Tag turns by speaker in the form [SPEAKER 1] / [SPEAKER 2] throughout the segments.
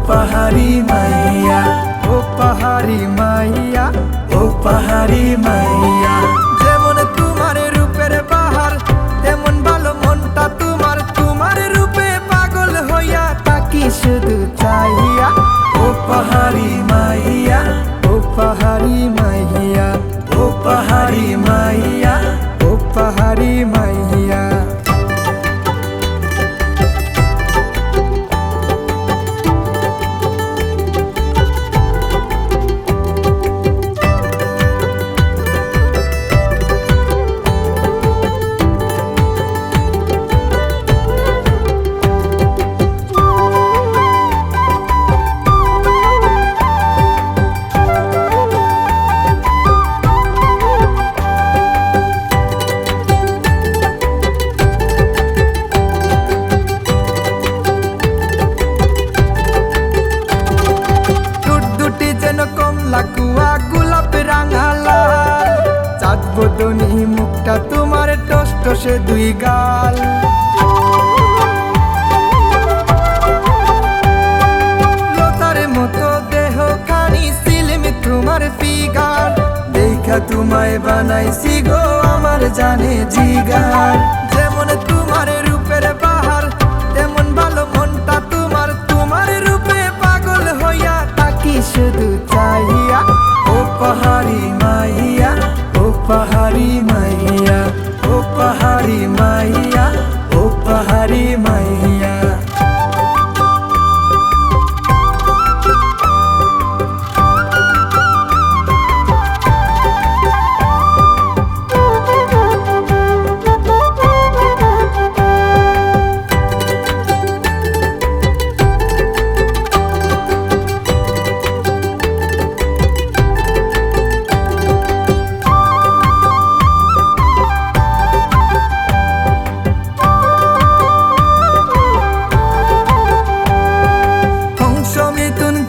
[SPEAKER 1] পাহাড়ি মাইয়া, ও পাহাড়ি মাইয়া, ও পাহাড়ি মাইয়া। যেমন তোমার রূপের বাহার তেমন ভালো মনটা তোমার, তোমার রূপে পাগল হইয়া তাকি শুধু চাইয়া। ও পাহাড়ি মাইয়া, ও পাহাড়ি মাইয়া, ও পাহাড়ি মাইয়া, ও পাহাড়ি মাইয়া। লাকুয়া গোলাপ রাঙালা চাঁদ বদনি মুখটা তোমার টস টসে দুই গাল। লতার মতো দেহ খানি সিলিমি তোমার ফিগার, দেখা তোমায় বানাইছি গো আমার জানে জিগার। যেমন তোমার রূপের বাহার তেমন ভালো মনটা তোমার, তোমার রূপে পাগল হইয়া তাকি শুধু চাইয়া। ও পাহাড়ি মাইয়া, ও পাহাড়ি মাইয়া, ও পাহাড়ি মাইয়া, ও পাহাড়ি মাইয়া।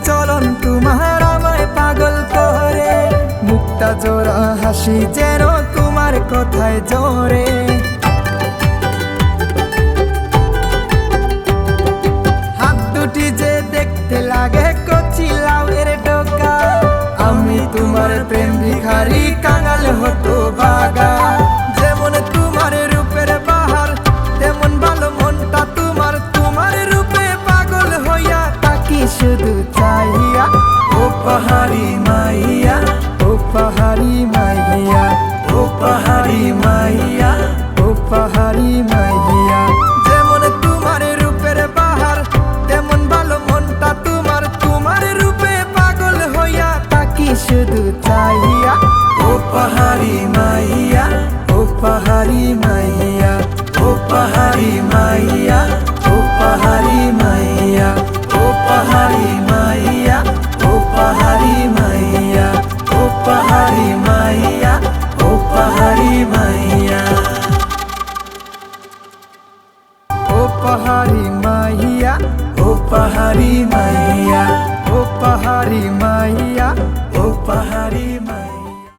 [SPEAKER 1] চলন তোমার আমায় পাগল করে, মুক্তা জোড়া হাসি যেন তোমার কথায় জোরে। হাত দুটি যে দেখতে লাগে কচি লাউয়ের ডোকা, আমি তোমার প্রেম ভিখারি কাঙাল হতো বাগা।